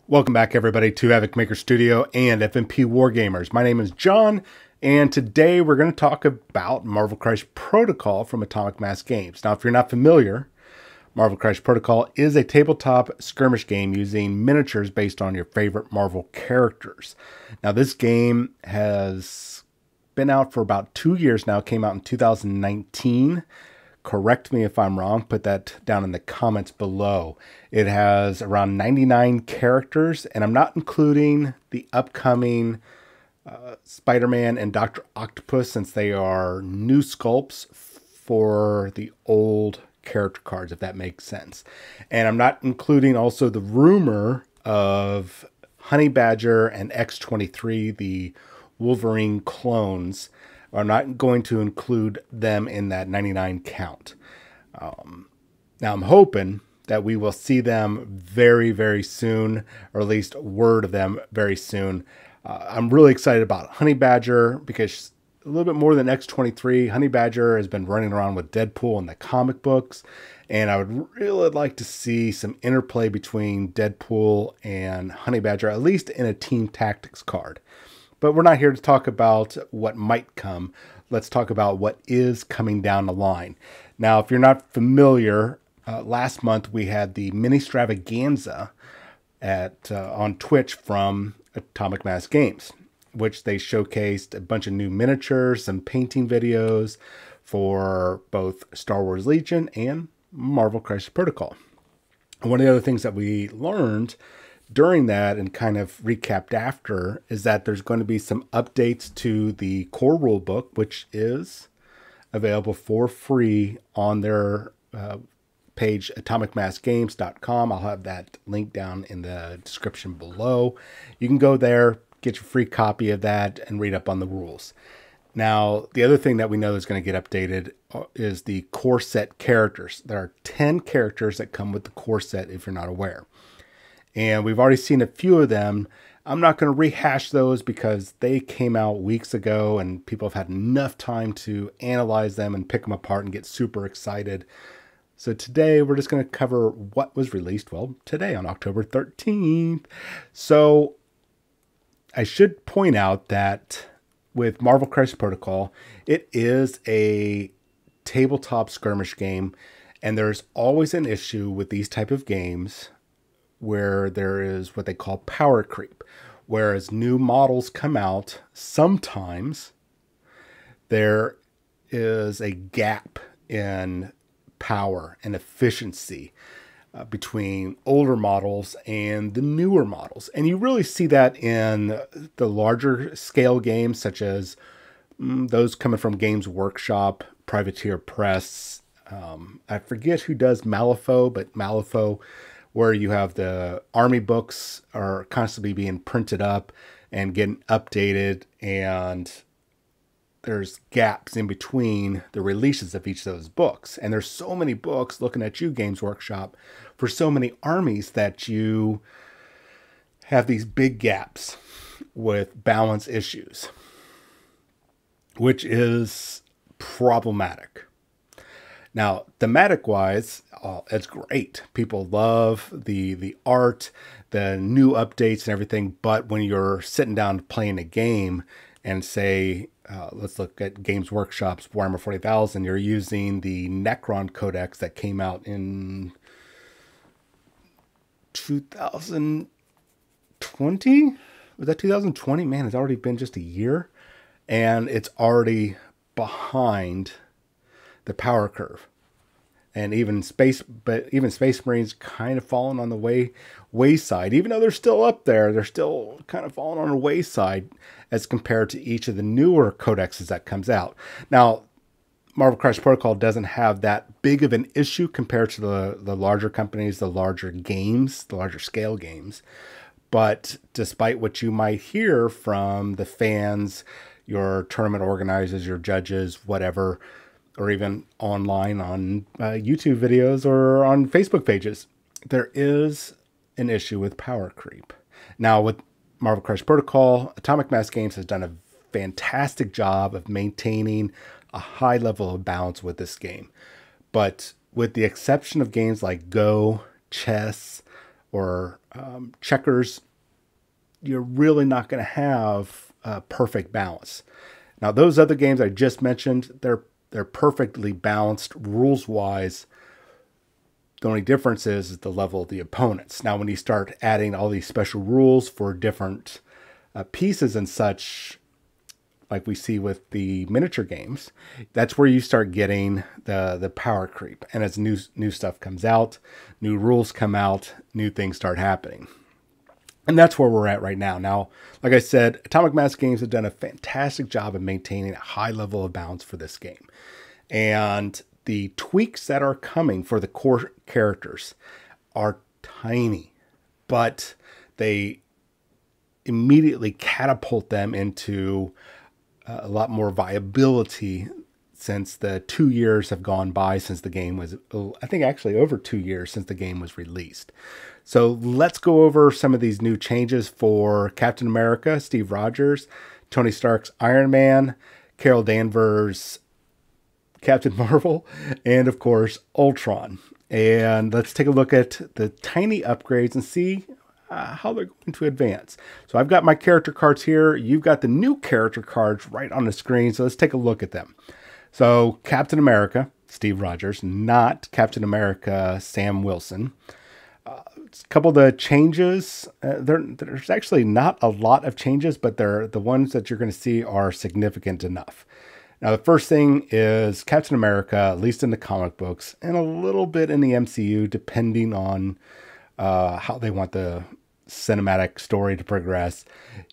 Welcome back, everybody, to Havoc Maker Studio and FMP Wargamers. My name is John, and today we're going to talk about Marvel Crisis Protocol from Atomic Mass Games. Now, if you're not familiar, Marvel Crisis Protocol is a tabletop skirmish game using miniatures based on your favorite Marvel characters. Now, this game has been out for about 2 years now. It came out in 2019. Correct me if I'm wrong. Put that down in the comments below. It has around 99 characters, and I'm not including the upcoming Spider-Man and Dr. Octopus, since they are new sculpts for the old character cards, if that makes sense. And I'm not including also the rumor of Honey Badger and X-23, the Wolverine clones. I'm not going to include them in that 99 count. Now, I'm hoping that we will see them very, very soon, or at least word of them very soon. I'm really excited about Honey Badger because a little bit more than X-23, Honey Badger has been running around with Deadpool in the comic books, and I would really like to see some interplay between Deadpool and Honey Badger, at least in a Team Tactics card. But we're not here to talk about what might come. Let's talk about what is coming down the line. Now, if you're not familiar, last month we had the mini extravaganza on Twitch from Atomic Mass Games, which they showcased a bunch of new miniatures, some painting videos for both Star Wars Legion and Marvel Crisis Protocol. And one of the other things that we learned during that and kind of recapped after is that there's going to be some updates to the core rulebook, which is available for free on their page, atomicmassgames.com. I'll have that link down in the description below. You can go there, get your free copy of that, and read up on the rules. Now, the other thing that we know is going to get updated is the core set characters. There are 10 characters that come with the core set, if you're not aware. And we've already seen a few of them. I'm not going to rehash those because they came out weeks ago and people have had enough time to analyze them and pick them apart and get super excited. So today we're just going to cover what was released, well, today on October 13th. So I should point out that with Marvel Crisis Protocol, it is a tabletop skirmish game, and there's always an issue with these type of games where there is what they call power creep. Whereas new models come out, sometimes there is a gap in power and efficiency between older models and the newer models. And you really see that in the larger scale games, such as those coming from Games Workshop, Privateer Press. I forget who does Malifaux, but Malifaux, where you have the army books are constantly being printed up and getting updated, and there's gaps in between the releases of each of those books. And there's so many books, looking at you, Games Workshop, for so many armies that you have these big gaps with balance issues, which is problematic. Now, thematic-wise, it's great. People love the art, the new updates and everything. But when you're sitting down playing a game and say, let's look at Games Workshop's Warhammer 40,000, you're using the Necron Codex that came out in 2020? Was that 2020? Man, it's already been just a year. And it's already behind the power curve. And even Space Marines kind of falling on the wayside. Even though they're still up there, they're still kind of falling on the wayside as compared to each of the newer codexes that comes out. Now, Marvel Crisis Protocol doesn't have that big of an issue compared to the larger companies, the larger games, the larger scale games. But despite what you might hear from the fans, your tournament organizers, your judges, whatever, or even online on YouTube videos or on Facebook pages, there is an issue with power creep. Now, with Marvel Crisis Protocol, Atomic Mass Games has done a fantastic job of maintaining a high level of balance with this game. But with the exception of games like Go, chess, or checkers, you're really not going to have a perfect balance. Now, those other games I just mentioned, they're perfectly balanced rules-wise. The only difference is the level of the opponents. Now, when you start adding all these special rules for different pieces and such, like we see with the miniature games, that's where you start getting the power creep. And as new stuff comes out, new rules come out, new things start happening. And that's where we're at right now. Now, like I said, Atomic Mass Games have done a fantastic job of maintaining a high level of balance for this game. And the tweaks that are coming for the core characters are tiny, but they immediately catapult them into a lot more viability since the 2 years have gone by since the game was, I think actually over 2 years since the game was released. So let's go over some of these new changes for Captain America, Steve Rogers, Tony Stark's Iron Man, Carol Danvers, Captain Marvel, and of course, Ultron. And let's take a look at the tiny upgrades and see how they're going to advance. So I've got my character cards here. You've got the new character cards right on the screen. So let's take a look at them. So Captain America, Steve Rogers, not Captain America, Sam Wilson. A couple of the changes, there's actually not a lot of changes, but the ones that you're going to see are significant enough. Now, the first thing is Captain America, at least in the comic books, and a little bit in the MCU, depending on how they want the cinematic story to progress.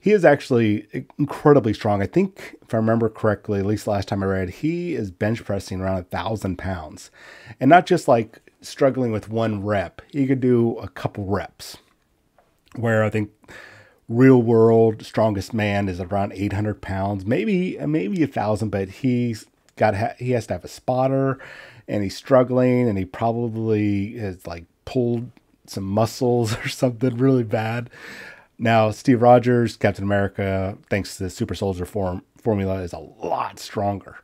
He is actually incredibly strong. I think, if I remember correctly, at least last time I read, he is bench pressing around 1,000 pounds. And not just like struggling with one rep. He could do a couple reps. Where I think real world strongest man is around 800 pounds, maybe 1,000, but he has to have a spotter, and he's struggling, and he probably has like pulled some muscles or something really bad. Now, Steve Rogers, Captain America, thanks to the super soldier formula, is a lot stronger.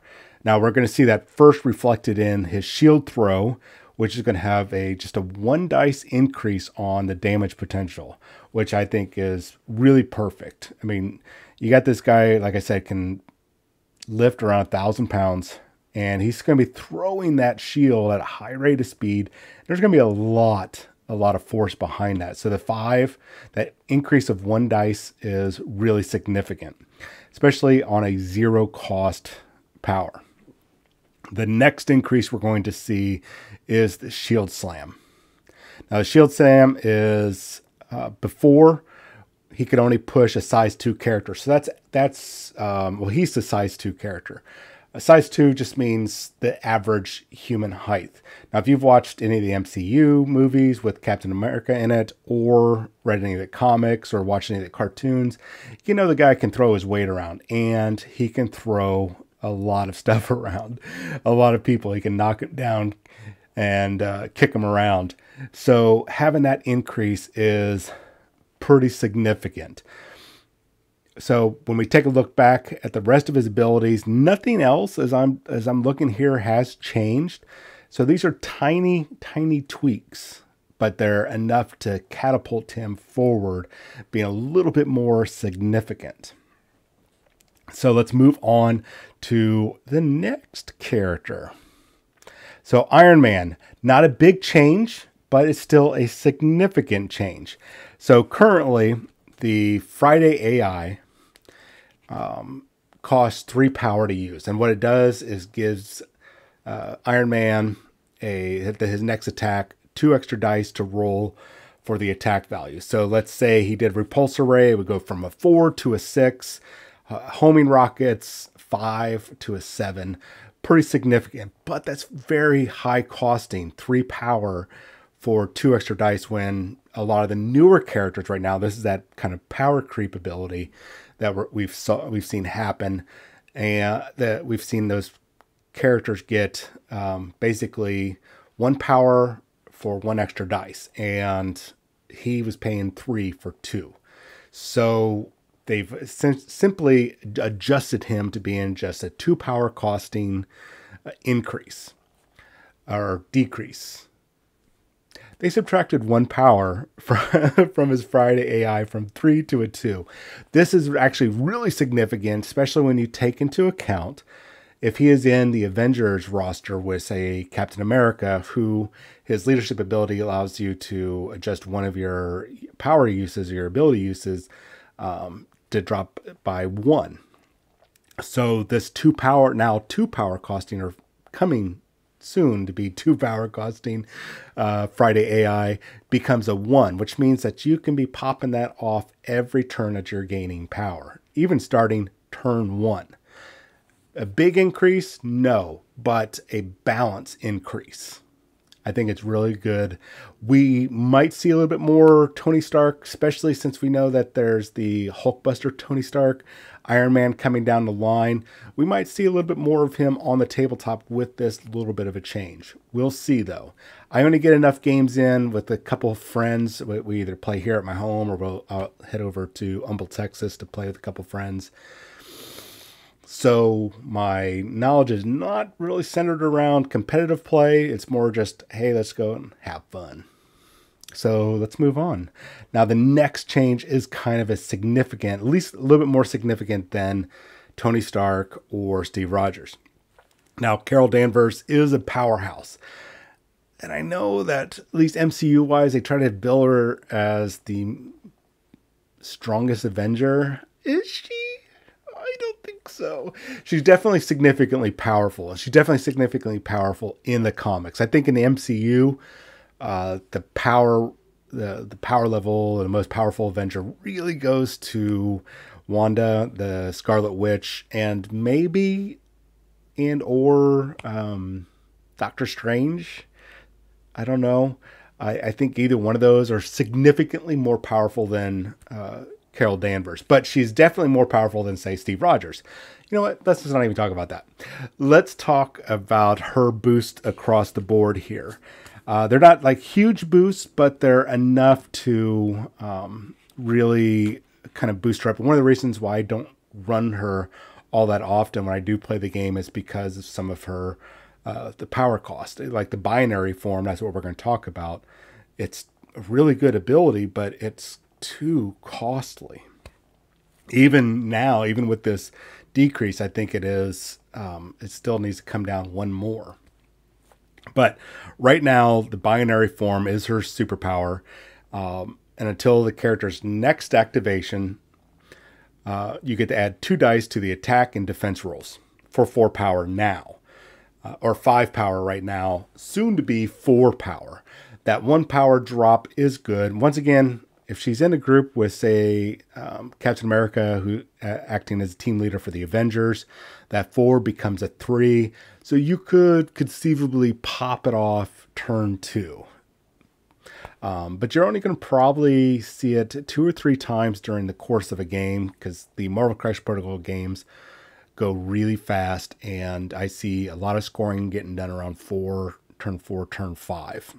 Now, we're going to see that first reflected in his shield throw, which is going to have just a 1 dice increase on the damage potential, which I think is really perfect. I mean, you got this guy, like I said, can lift around 1,000 pounds, and he's going to be throwing that shield at a high rate of speed. There's going to be a lot of force behind that. So that increase of 1 dice is really significant, especially on a 0 cost power. The next increase we're going to see is the shield slam. Now, the shield slam is before he could only push a size 2 character. So well, he's the size 2 character. A size 2 just means the average human height. Now, if you've watched any of the MCU movies with Captain America in it, or read any of the comics, or watched any of the cartoons, you know the guy can throw his weight around, and he can throw a lot of stuff around. A lot of people. He can knock it down and kick them around. So having that increase is pretty significant. So when we take a look back at the rest of his abilities, nothing else as I'm looking here has changed. So these are tiny tweaks, but they're enough to catapult him forward, being a little bit more significant. So let's move on to the next character. So Iron Man, not a big change, but it's still a significant change. So currently, the Friday AI costs 3 power to use. And what it does is gives Iron Man his next attack 2 extra dice to roll for the attack value. So let's say he did repulsor ray, it would go from a 4 to a 6. Homing rockets, 5 to a 7. Pretty significant, but that's very high costing. 3 power for 2 extra dice, when a lot of the newer characters right now, this is that kind of power creep ability that we've seen happen, and that we've seen those characters get basically 1 power for 1 extra dice, and he was paying 3 for 2. So they've simply adjusted him to being just a 2 power costing increase or decrease. they subtracted 1 power from his Friday AI from 3 to a 2. This is actually really significant, especially when you take into account if he is in the Avengers roster with, say, Captain America, who his leadership ability allows you to adjust one of your power uses, your ability uses, to drop by 1. So this 2 power, now 2 power costing, or coming soon to be 2 power costing Friday AI becomes a 1, which means that you can be popping that off every turn that you're gaining power, even starting turn 1. A big increase? No, but a balance increase. I think it's really good. We might see a little bit more Tony Stark, especially since we know that there's the Hulkbuster Tony Stark, Iron Man coming down the line. We might see a little bit more of him on the tabletop with this little bit of a change. We'll see, though. I only get enough games in with a couple of friends. We either play here at my home, or we'll head over to Humble, Texas to play with a couple of friends. So my knowledge is not really centered around competitive play. It's more just, hey, let's go and have fun. So let's move on. Now, the next change is kind of a significant, at least a little bit more significant than Tony Stark or Steve Rogers. Now, Carol Danvers is a powerhouse. And I know that, at least MCU-wise, they try to bill her as the strongest Avenger. Is she? I don't think so. She's definitely significantly powerful. She's definitely significantly powerful in the comics. I think in the MCU, the power level, the most powerful Avenger really goes to Wanda, the Scarlet Witch, and maybe or Doctor Strange. I don't know. I think either one of those are significantly more powerful than Carol Danvers, but she's definitely more powerful than, say, Steve Rogers. You know what? Let's just not even talk about that. Let's talk about her boost across the board here. They're not like huge boosts, but they're enough to really kind of boost her up. One of the reasons why I don't run her all that often when I do play the game is because of some of her the power cost. Like the binary form, that's what we're going to talk about. It's a really good ability, but it's too costly. Even now, even with this decrease, I think it is, it still needs to come down 1 more. But right now, the binary form is her superpower. And until the character's next activation, you get to add 2 dice to the attack and defense rolls for 4 power now. Or 5 power right now, soon to be 4 power. That 1 power drop is good. Once again, if she's in a group with, say, Captain America, who acting as a team leader for the Avengers, that 4 becomes a 3. So you could conceivably pop it off turn 2. But you're only going to probably see it 2 or 3 times during the course of a game, because the Marvel Crisis Protocol games go really fast, and I see a lot of scoring getting done around turn 4, turn 5.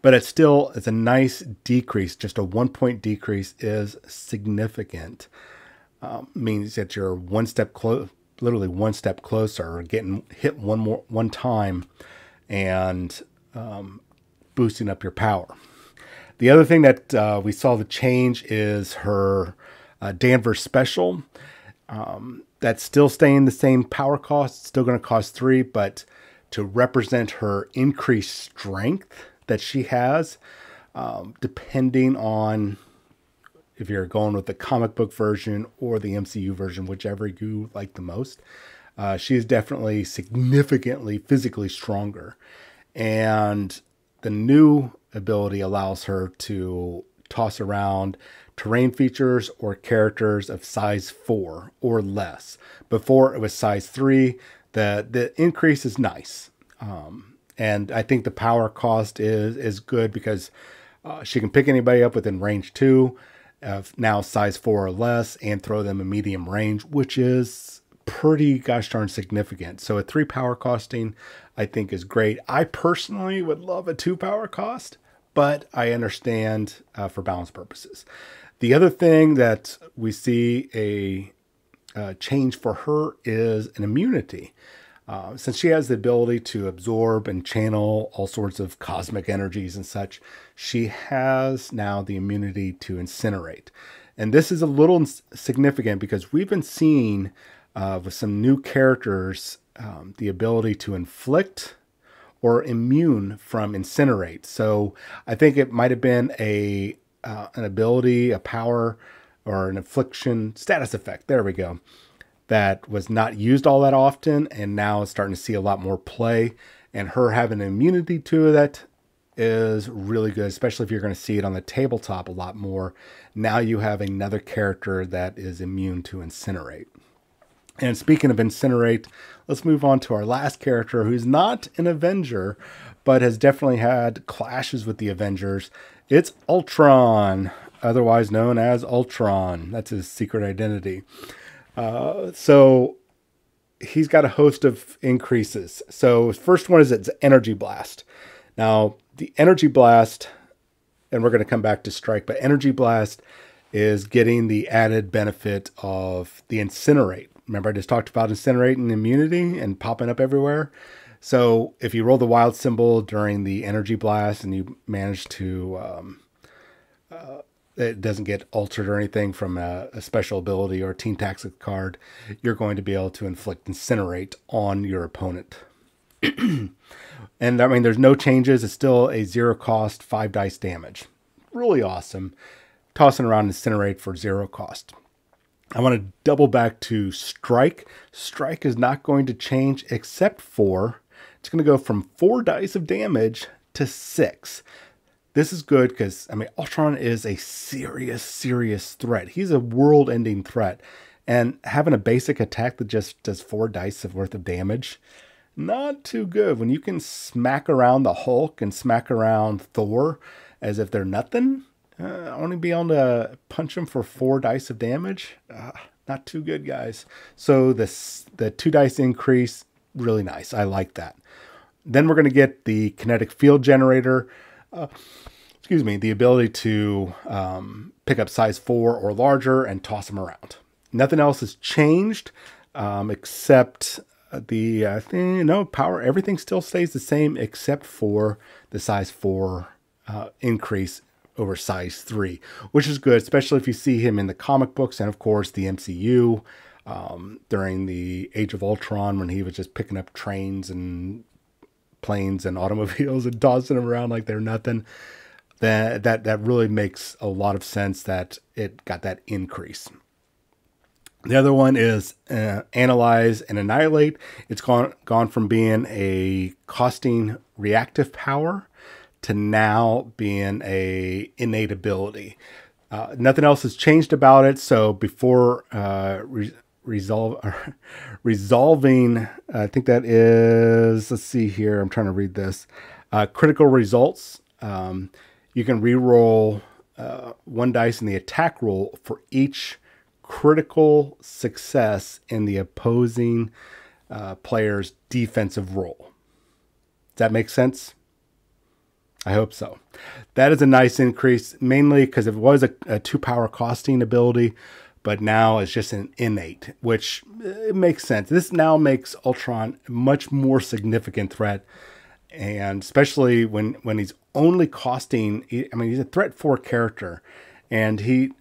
But it's a nice decrease. Just a 1 point decrease is significant. Means that you're literally one step closer, getting hit one time, and boosting up your power. The other thing that we saw the change is her Danvers Special. That's still staying the same power cost. It's still going to cost 3, but to represent her increased strength that she has, depending on if you're going with the comic book version or the MCU version, whichever you like the most. She is definitely significantly physically stronger. And the new ability allows her to toss around terrain features or characters of size 4 or less. Before it was size 3. The increase is nice. And I think the power cost is good because she can pick anybody up within range 2 of now size 4 or less and throw them in medium range, which is pretty gosh darn significant. So a 3 power costing, I think, is great. I personally would love a 2 power cost, but I understand for balance purposes. The other thing that we see a change for her is an immunity. Since she has the ability to absorb and channel all sorts of cosmic energies and such, she has now the immunity to incinerate. And this is a little significant because we've been seeing with some new characters the ability to inflict or immune from incinerate. So I think it might have been an ability, a power, or an affliction status effect. There we go. That was not used all that often, and now it's starting to see a lot more play. And her having immunity to that is really good, especially if you're going to see it on the tabletop a lot more. Now you have another character that is immune to incinerate. And speaking of incinerate, let's move on to our last character who's not an Avenger, but has definitely had clashes with the Avengers. It's Ultron, otherwise known as Ultron. That's his secret identity. So he's got a host of increases. So first one is its Energy Blast. Now, the Energy Blast, and we're going to come back to Strike, but Energy Blast is getting the added benefit of the Incinerate. Remember, I just talked about Incinerate and immunity and popping up everywhere. So if you roll the wild symbol during the Energy Blast and you manage to... it doesn't get altered or anything from a special ability or a Team Tactics card, you're going to be able to inflict Incinerate on your opponent. And I mean, there's no changes. It's still a 0 cost, 5 dice damage. Really awesome. Tossing around Incinerate for 0 cost. I want to double back to Strike. Strike is not going to change except for it's going to go from 4 dice of damage to 6. This is good because, I mean, Ultron is a serious threat. He's a world-ending threat. And having a basic attack that just does 4 dice worth of damage, not too good. When you can smack around the Hulk and smack around Thor as if they're nothing, only be able to punch them for 4 dice of damage, not too good, guys. So the 2 dice increase, really nice. I like that. Then we're going to get the Kinetic Field Generator. The ability to pick up size 4 or larger and toss them around. Nothing else has changed except the power. Everything still stays the same except for the size 4 increase over size 3, which is good, especially if you see him in the comic books and of course the MCU during the Age of Ultron when he was just picking up trains and planes and automobiles and tossing them around like they're nothing. That really makes a lot of sense that it got that increase. The other one is Analyze and Annihilate. It's gone from being a costing reactive power to now being a innate ability. Nothing else has changed about it. So before resolving, I think that is, let's see here, I'm trying to read this. Critical results. You can re-roll 1 dice in the attack roll for each critical success in the opposing player's defensive roll. Does that make sense? I hope so. That is a nice increase, mainly because it was a 2 power costing ability, but now it's just an innate, which it makes sense. This now makes Ultron a much more significant threat, and especially when he's only costing, I mean, he's a threat 4 character, and he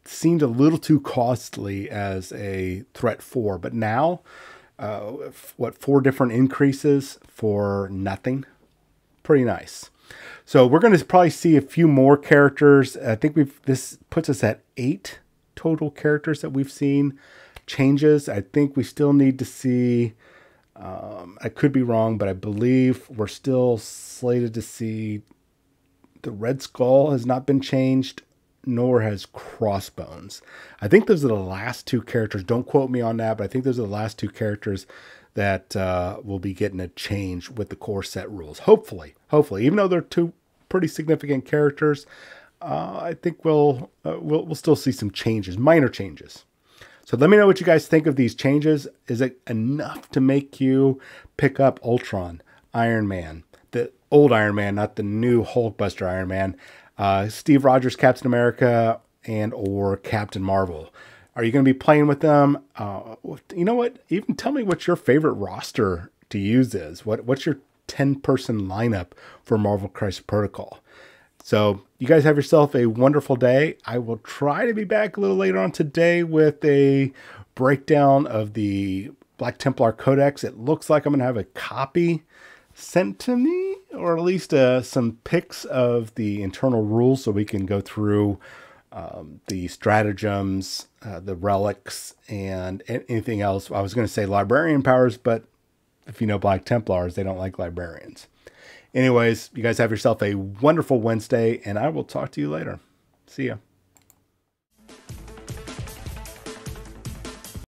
seemed a little too costly as a threat 4, but now, 4 different increases for nothing? Pretty nice. So we're going to probably see a few more characters. I think this puts us at 8 total characters that we've seen changes. I think we still need to see, I could be wrong, but I believe we're still slated to see the Red Skull has not been changed, nor has Crossbones. I think those are the last 2 characters. Don't quote me on that, but I think those are the last 2 characters that will be getting a change with the core set rules. Hopefully, even though they're 2 pretty significant characters, I think we'll still see some changes, minor changes. So let me know what you guys think of these changes. Is it enough to make you pick up Ultron, Iron Man, the old Iron Man, not the new Hulkbuster Iron Man, Steve Rogers, Captain America, and or Captain Marvel? Are you going to be playing with them? You know what? Even tell me what your favorite roster to use is. What's your 10-person lineup for Marvel Crisis Protocol? So you guys have yourself a wonderful day. I will try to be back a little later on today with a breakdown of the Black Templar Codex. It looks like I'm going to have a copy sent to me, or at least some pics of the internal rules so we can go through the stratagems, the relics, and anything else. I was going to say librarian powers, but if you know Black Templars, they don't like librarians. Anyways, you guys have yourself a wonderful Wednesday, and I will talk to you later. See ya.